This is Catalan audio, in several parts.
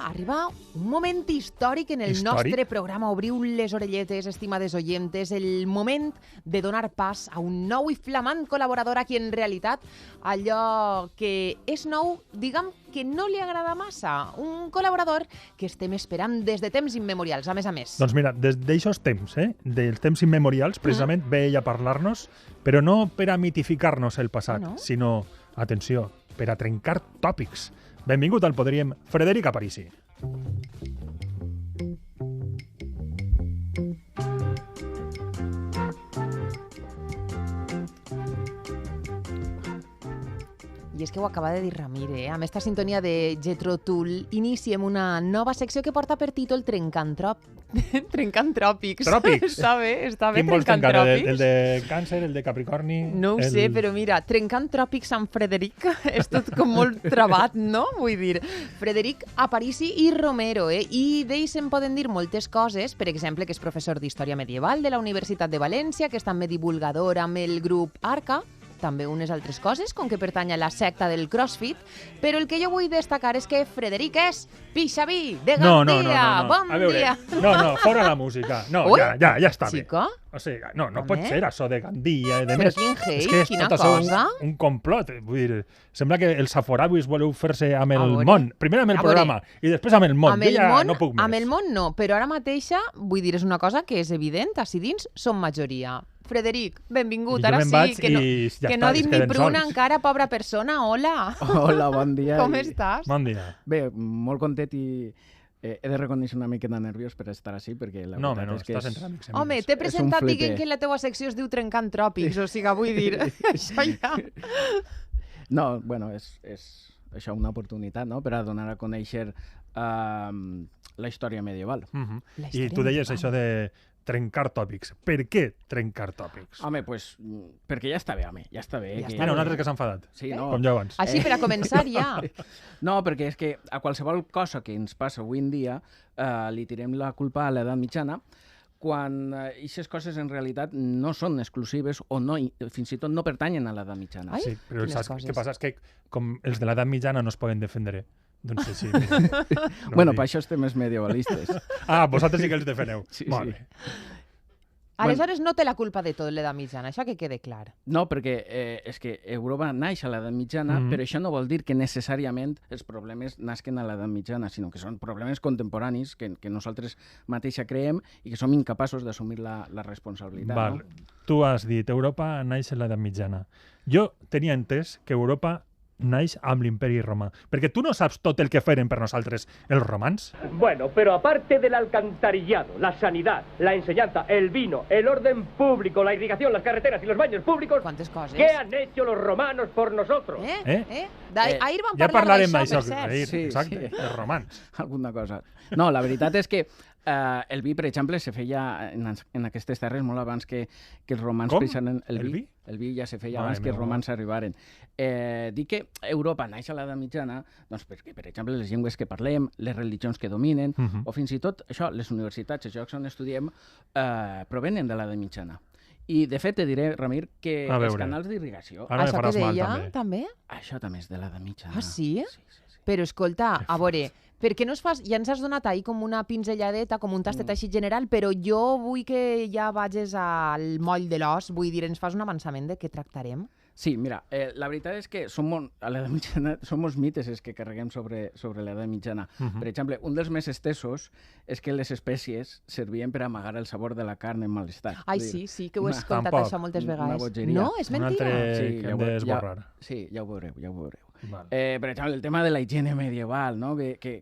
Arriba un moment històric en el nostre programa. Obriu les orelletes, estimades oyentes, el moment de donar pas a un nou i flamant col·laborador a qui en realitat allò que és nou, diguem que no li agrada massa. Un col·laborador que estem esperant des de temps immemorials, a més. Doncs mira, des d'aixòs temps, dels temps immemorials, precisament ve ell a parlar-nos, però no per a mitificar-nos el passat, sinó, atenció, per a trencar tòpics. Benvingut al Podríem, Frederic Aparici. I és que ho acaba de dir Ramir, Amb esta sintonia de Jethro Tull iniciem una nova secció que porta per títol Trencantòpics. Tròpics? Està bé, Quin vols trencar? El de Càncer, el de Capricorni? No ho sé, però mira, Trencantòpics amb Frederic és tot com molt trabat, no? Vull dir, Frederic Aparici i Romero, I d'ells se'n poden dir moltes coses, per exemple, que és professor d'Història Medieval de la Universitat de València, que és també divulgador amb el grup Arca, també unes altres coses, com que pertany a la secta del CrossFit, però el que jo vull destacar és que Frederic és pixaví de Gandia. Bon dia. No, fora la música. No, ja està bé. Xico? O sigui, no pot ser això de Gandia. Però quin hate, quina cosa. Un complot. Vull dir, sembla que els aforabis voleu fer-se amb el món. Primer amb el programa i després amb el món. Jo ja no puc més. Amb el món no, però ara mateixa, vull dir, és una cosa que és evident, així dins som majoria. Frederic, benvingut, ara sí, que no ha dit ni pruna encara, pobra persona, hola. Hola, bon dia. Com estàs? Bon dia. Bé, molt content i he de reconèixer una miqueta nerviós per estar així, perquè la veritat és que estàs entre amics. Home, t'he presentat dient que la teua secció es diu Trencant Tròpics, o sigui, vull dir, això ja... No, bueno, és això una oportunitat, no?, per a donar a conèixer la història medieval. I tu deies això de trencar tòpics. Per què trencar tòpics? Home, doncs, perquè ja està bé, ja està bé. Mira, un altre que s'ha enfadat, com jo abans. Així, per a començar, ja. No, perquè és que a qualsevol cosa que ens passa avui en dia li tirem la culpa a l'edat mitjana, quan aquestes coses en realitat no són exclusives o no, fins i tot no pertanyen a l'edat mitjana. Sí, però saps què passa? És que com els de l'edat mitjana no es poden defendre. Doncs sí. Bueno, per això estem més medievalistes. Vosaltres sí que els defeneu. Molt bé. Aleshores no té la culpa de tot l'edat mitjana, això que quede clar. No, perquè és que Europa naix a l'edat mitjana, però això no vol dir que necessàriament els problemes nasquen a l'edat mitjana, sinó que són problemes contemporanis que nosaltres mateixa creem i que som incapaços d'assumir la responsabilitat. Tu has dit, Europa naix a l'edat mitjana. Jo tenia entès que Europa naix amb l'imperi romà. Perquè tu no saps tot el que feren per nosaltres els romans? Bueno, pero aparte del alcantarillado, la sanidad, la enseñanza, el vino, el orden público, la irrigación, las carreteras y los baños públicos, ¿qué han hecho los romanos por nosotros? Ahir vam ja parlar d'això, per cert. Exacte, els romans. Alguna cosa. No, la veritat és que el vi, per exemple, se feia en aquestes terres molt abans que els romans... Com? El vi? El vi ja se feia abans que els romans arribaren. Dic que Europa naix a l'edat mitjana doncs perquè, per exemple, les llengües que parlem, les religions que dominen, o fins i tot això, les universitats, els llocs on estudiem, provenen de l'edat mitjana. I, de fet, te diré, Ramir, que els canals d'irrigació... Això que deia, també? Això també és de l'edat mitjana. Ah, sí? Sí. Però, escolta, a veure, per què no es fas... Ja ens has donat ahir com una pinzelladeta, com un tastet així general, però jo vull que ja vagis al moll de l'os, vull dir, ens fas un avançament de què tractarem? Sí, mira, la veritat és que a l'edat mitjana som molts mites que carreguem sobre l'edat mitjana. Per exemple, un dels més estesos és que les espècies servien per amagar el sabor de la carn en mal estat. Ai, sí, que ho he escoltat això moltes vegades. Una bogeria. No, és mentira. Un altre que hem d'esborrar. Sí, ja ho veureu. Per exemple, el tema de la higiene medieval, no? que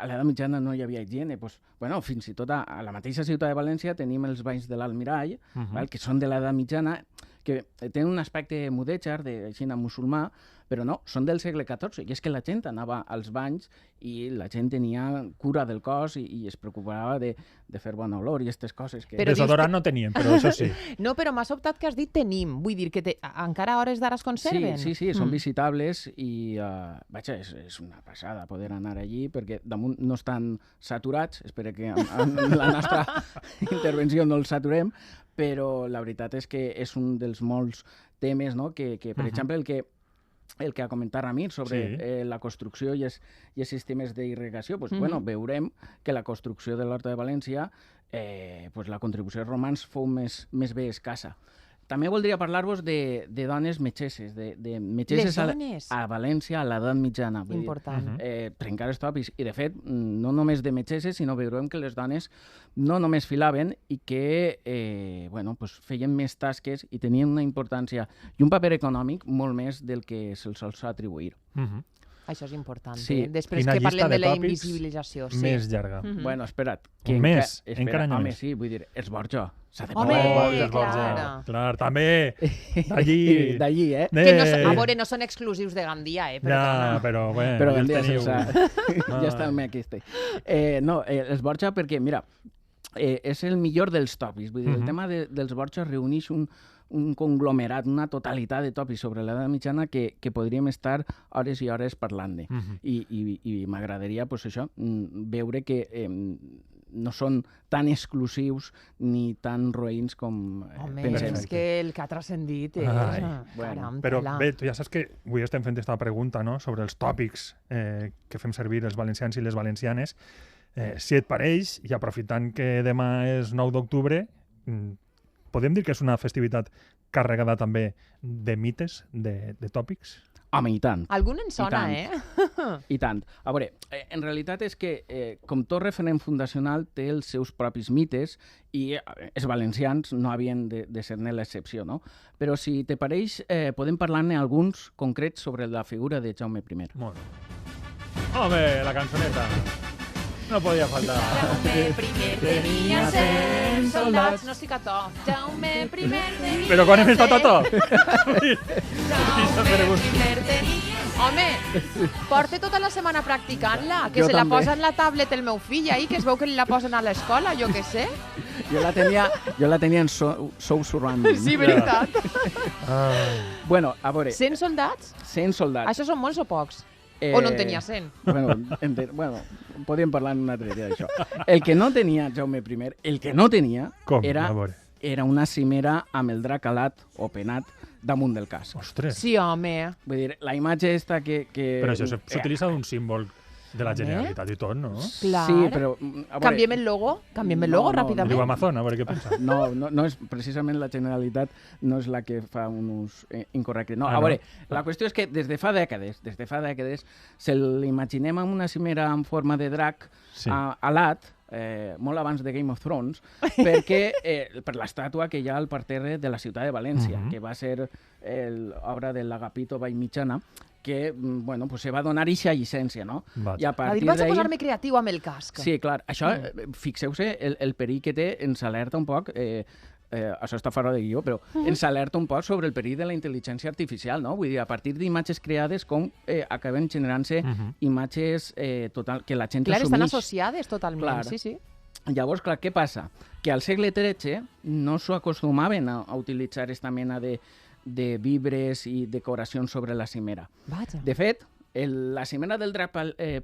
a l'edat mitjana no hi havia higiene. Bueno, fins i tot a la mateixa ciutat de València tenim els banys de l'Almirall, que són de l'edat mitjana, que tenen un aspecte mudèjar, així musulmà, però no, són del segle XIV, i és que la gent anava als banys i la gent tenia cura del cos i es preocupava de fer bona olor i aquestes coses. Desodorant no tenien, però això sí. No, però m'ha sobtat que has dit tenim, vull dir que encara a hores d'ara es conserven. Sí, són visitables i vaja, és una passada poder anar allí perquè damunt no estan saturats, espero que en la nostra intervenció no els saturem, però la veritat és que és un dels molts temes, no? que per exemple, el que el que ha comentat Ramir sobre la construcció i els sistemes d'irrigació, bueno, veurem que la construcció de l'Horta de València, la contribució dels romans fou més bé escassa. També voldria parlar-vos de dones metgesses, de metgesses a València a l'edat mitjana. Important. Trencar els tòpics. I, de fet, no només de metgesses, sinó veurem que les dones no només filaven i que feien més tasques i tenien una importància i un paper econòmic molt més del que se'ls sol atribuir. Això és important. Sí. Després que parlem de la invisibilització. Més llarga. Bueno, espera't. Més, encara més. Home, sí, vull dir, els Borja. Home, clar, també. D'allí. D'allí, eh? Que a veure, no són exclusius de Gandia, Però bueno, però Gandia ja està el meu aquí. No, els Borja perquè, mira, és el millor dels tòpics. Vull dir, el tema dels Borja reuneix un conglomerat, una totalitat de tòpics sobre l'edat mitjana que podríem estar hores i hores parlant-ne. I m'agradaria, això, veure que no són tan exclusius ni tan roïns com pensem. És que el que ha transcendit és... Però bé, tu ja saps que avui estem fent aquesta pregunta sobre els tòpics que fem servir els valencians i les valencianes. Si et pareix, i aprofitant que demà és 9 d'octubre, podem dir que és una festivitat carregada també de mites, de tòpics? Home, i tant. Algun en sona, I tant. A veure, en realitat és que, com tot referent fundacional, té els seus propis mites i els valencians no havien de ser-ne l'excepció, no? Però si te pareix, podem parlar-ne alguns concrets sobre la figura de Jaume I. Molt bé. Home, la cançoneta. No podia faltar. Jaume I tenia 100 soldats. No estic a to. Jaume I tenia... Però quan hem estat a to? Home, porta tota la setmana practicant-la, que se la posa en la tablet el meu fill ahir, que es veu que li la posen a l'escola, jo què sé. Jo la tenia en Soul Surrounding. Sí, veritat. Bueno, a veure... 100 soldats? 100 soldats. Això són molts o pocs? O no en tenia 100? Bueno, podríem parlar en un altre dia d'això. El que no tenia Jaume I, era una cimera amb el drac alat o penat damunt del casc. Ostres! Sí, home. Vull dir, la imatge aquesta que... Però això s'utilitza d'un símbol de la Generalitat i tot, no? Clar. Sí, però... Canviem el logo? Canviem el logo ràpidament? Diu Amazon, a veure què pensa. No és precisament la Generalitat, no és la que fa un ús incorrecte. No, a veure, la qüestió és que des de fa dècades, se l'imaginem amb una cimera en forma de drac alat, molt abans de Game of Thrones, perquè per l'estàtua que hi ha al parterre de la ciutat de València, que va ser l'obra de l'Agapito Vallmitjana, que se va donar eixa llicència, no? I a partir d'ahir... Vaig a posar-me creatiu amb el casc. Sí, clar. Això, fixeu-se, el perill que té ens alerta un poc... això està fora de guió, però ens alerta un poc sobre el perill de la intel·ligència artificial, no? Vull dir, a partir d'imatges creades, com acaben generant-se imatges que la gent assumeix. Clar, estan associades totalment, sí. Llavors, clar, què passa? Que al segle XIII no s'ho acostumaven a utilitzar aquesta mena de vibres i decoracions sobre la cimera. Vaja. De fet, la cimera del drac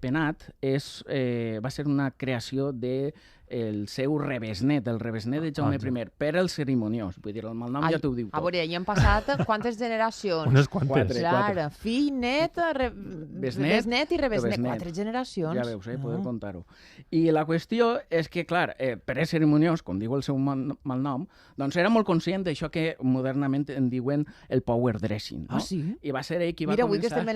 penat va ser una creació del seu rebesnet, el rebesnet de Jaume I, per el cerimoniós. Vull dir, el malnom ja t'ho diu tot. A veure, hi han passat quantes generacions? Unes quantes. Clar, fill, net, besnet i rebesnet. 4 generacions. Ja veus, podeu contar-ho. I la qüestió és que, clar, per el cerimoniós, com diu el seu malnom, doncs era molt conscient d'això que modernament en diuen el power dressing. Ah, sí? I va ser ell qui va començar... començar... Mira, avui que estem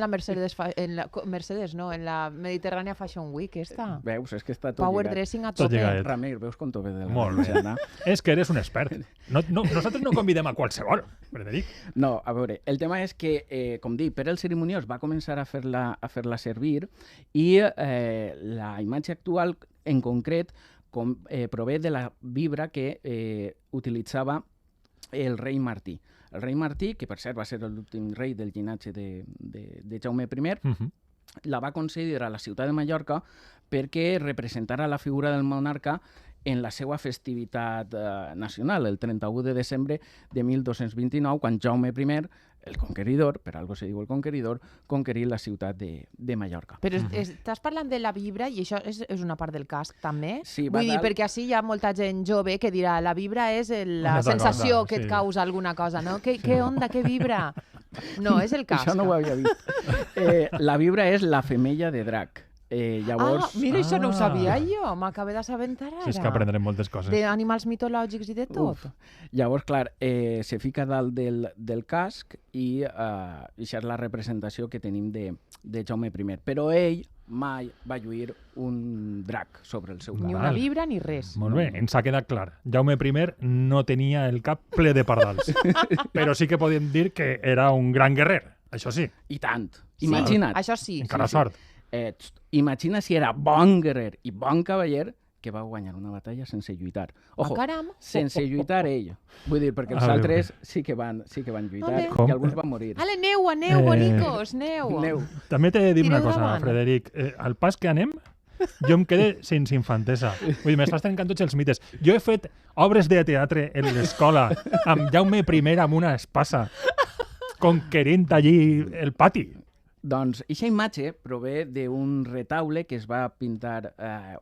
en la Mediterrània Fashion Week, esta. Veus, és que està tot Power lligat. Dressing a tope. Ramir, veus com t'ho ve de la Molt bé. És que eres un expert. Nosaltres no convidem a qualsevol, Frederic. No, a veure, el tema és que, com dic, per el cerimoniós va començar a fer-la servir i la imatge actual, en concret, prové de la vibra que utilitzava el rei Martí. El rei Martí, que per cert va ser l'últim rei del llinatge de Jaume I, la va concedir a la ciutat de Mallorca perquè representara la figura del monarca en la seva festivitat nacional, el 31 de desembre de 1229, quan Jaume I el conqueridor, per algo se diu el conqueridor, conquerir la ciutat de Mallorca. Però estàs parlant de la vibra i això és una part del casc, també? Sí, vull dir, perquè així hi ha molta gent jove que dirà la vibra és la sensació que et causa alguna cosa, no? Què onda, què vibra? No, és el casc. Això no ho havia vist. La vibra és la femella de drac. Llavors... Mira, això no ho sabia jo, m'acabo d'assabentar ara. Sí, és que aprendrem moltes coses. D'animals mitològics i de tot. Llavors, clar, se fica dalt del casc i això és la representació que tenim de Jaume I. Però ell mai va lluir un drac sobre el seu cap. Ni una vibra ni res. Molt bé, ens ha quedat clar. Jaume I no tenia el cap ple de pardals, però sí que podem dir que era un gran guerrer, això sí. I tant. Sí, Imagina't. això sí. Encara sort. Imagina si era bon guerrer i bon cavaller que va guanyar una batalla sense lluitar. Ojo, sense lluitar ell. Vull dir, perquè els altres sí que van lluitar i alguns van morir. Ale, aneu, bonicos, aneu. També t'he de dir una cosa, Frederic. Al pas que anem, jo em quedé sense infantesa. Vull dir, m'estàs trencant tots els mites. Jo he fet obres de teatre en l'escola amb Jaume I amb una espasa conquerint allí el pati. Doncs aquesta imatge prové d'un retaule que es va pintar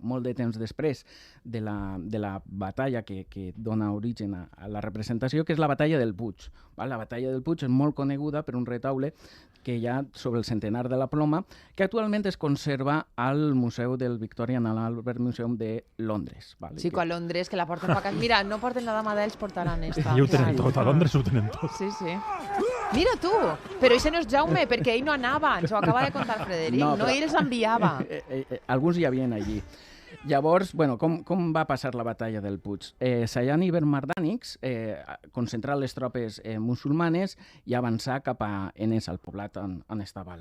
molt de temps després de la batalla que dona origen a la representació, que és la batalla del Puig. La batalla del Puig és molt coneguda per un retaule que hi ha sobre el centenar de la ploma, que actualment es conserva al Museu del Victorian and Albert Museum de Londres. Sí, que a Londres, que la porten per casa. Mira, no porten la dama d'ells, portaran esta. I ho tenen tot, a Londres ho tenen tot. Sí. Mira tu, però això no és Jaume, perquè ell no anava, ens ho acaba de contar Frederic, no ell els enviava. Alguns hi havien allí. Llavors, com va passar la batalla del Puig? Sayani Bermardànics concentrar les tropes musulmanes i avançar cap a Enes, al poblat on estava,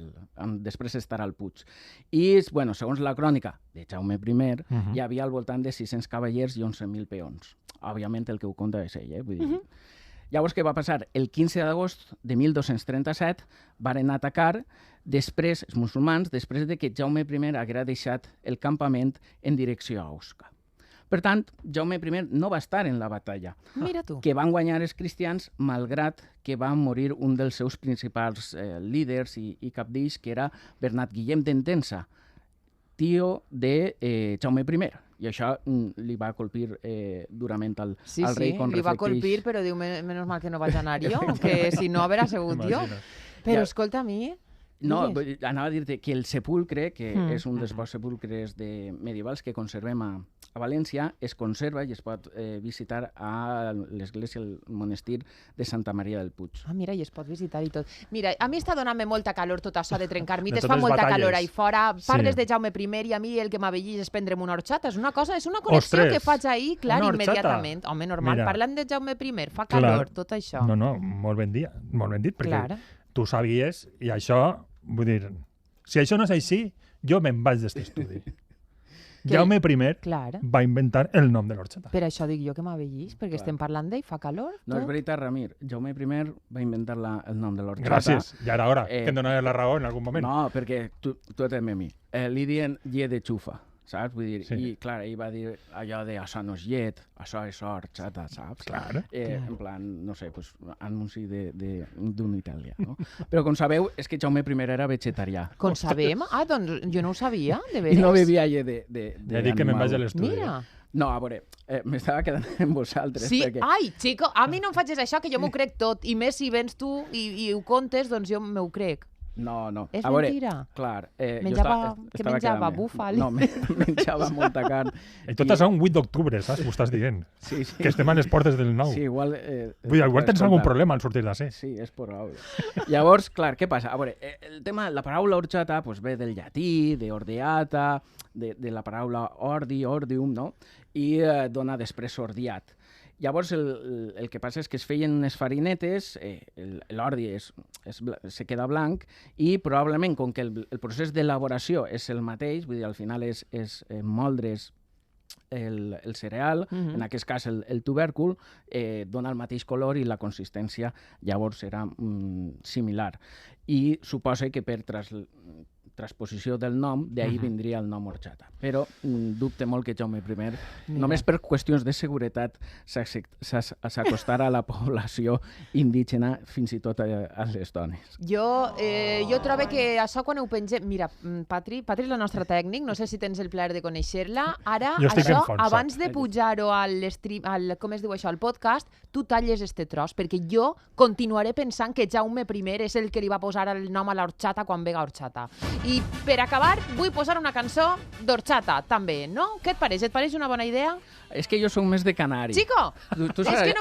després estarà el Puig. I, segons la crònica de Jaume I, hi havia al voltant de 600 cavallers i 11.000 peons. Òbviament el que ho conta és ell, vull dir... Llavors, què va passar? El 15 d'agost de 1237 varen atacar els musulmans després de que Jaume I haguera deixat el campament en direcció a Osca. Per tant, Jaume I no va estar en la batalla. Mira tu. Que van guanyar els cristians, malgrat que va morir un dels seus principals líders i capdills, que era Bernat Guillem d'Entença, tio de Jaume I. I això li va colpir durament al rei. Sí, li va colpir, però diu, menys mal que no vaig anar jo, que si no haver sigut jo. Però escolta, a mi... No, anava a dir-te que el sepulcre, que és un dels pocs sepulcres medievals que conservem a València, es conserva i es pot visitar a l'església, el monestir de Santa Maria del Puig. Mira, i es pot visitar i tot. Mira, a mi està donant-me molta calor tot això de trencar mites, fa molta calor ahí fora, parles de Jaume I i a mi el que m'avellís és prendre'm una horxata, és una connexió que faig ahir, clar, immediatament. Home, normal, parlant de Jaume I, fa calor, tot això. No, molt ben dit, perquè tu sabies, i això, vull dir, si això no és així, jo me'n vaig d'aquest estudi. Jaume I va inventar el nom de l'orxata. Per això dic jo que m'avellís, perquè estem parlant d'ell, fa calor. No, és veritat, Ramir. Jaume I va inventar el nom de l'orxata. Gràcies, ja era hora, que em donaves la raó en algun moment. No, perquè tu també a mi. Li diuen llet de xufa, saps? Vull dir, i clar, ell va dir allò de això no és llet, això és horxata, saps? Clar. En plan, no sé, pues, anunci d'un italià, no? Però com sabeu, és que Jaume I era vegetarià. Com sabem? Doncs jo no ho sabia, de veres. I no bevia llet de ja dic que me'n vaig a l'estudi. Mira. No, a veure, m'estava quedant amb vosaltres. Sí, perquè... ai, xico, a mi no em facis això, que jo m'ho crec tot. I més si vens tu i ho contes, doncs jo m'ho crec. No. És a veure, mentira? Clar. Què menjava? Búfal? No, menjava molta carn. I tot això un 8 d'octubre, saps? M'ho estàs dient. Sí. Que estem a les portes del 9. Sí, igual... Vull dir, igual tens algun problema al sortir d'ací. Sí, és probable. Llavors, clar, què passa? A veure, el tema, la paraula horchata ve del llatí, de ordeata, de la paraula ordi, ordium, no? I dona després ordiat. Llavors, el que passa és que es feien unes farinetes, l'ordi se queda blanc i probablement, com que el procés d'elaboració és el mateix, vull dir, al final és moldre's el cereal, en aquest cas el tubèrcul, dona el mateix color i la consistència llavors serà similar. I suposa que per transposició del nom, d'ahir vindria el nom horchata. Però dubte molt que Jaume I, només per qüestions de seguretat, s'acostara a la població indígena, fins i tot a les dones. Jo trobo que això quan ho pengem... Mira, Patri és la nostra tècnic, no sé si tens el plaer de conèixer-la. Ara, això, abans de pujar-ho al podcast, tu talles este tros, perquè jo continuaré pensant que Jaume I és el que li va posar el nom a l'horchata quan vega horchata. I per acabar, vull posar una cançó d'horchata, també, no? Què et pareix? Et pareix una bona idea? És que jo soc més de canari. Chico, és que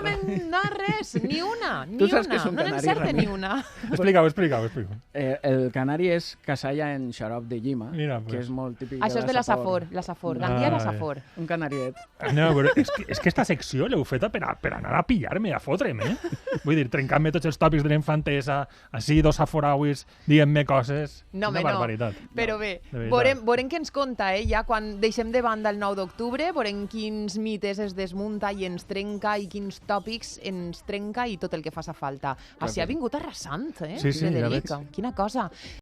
no res, ni una, no n'encerte ni una. Explica-ho. El canari és casalla en xarop de llima, que és molt típic. Això és de la Safor, Gandia la Safor. Un canariet. No, però és que esta secció l'heu feta per anar a pillar-me, a fotre'm, Vull dir, trencant-me tots els tòpics de la infantesa, així dos saforauis dient-me coses... Una barbaritat. Però bé, veurem què ens conta, ja quan deixem de banda el 9 d'octubre, veurem quins mites es desmunta i ens trenca i quins tòpics ens trenca i tot el que faci falta. Així ha vingut arrasant, Sí, ja veig. Quina cosa.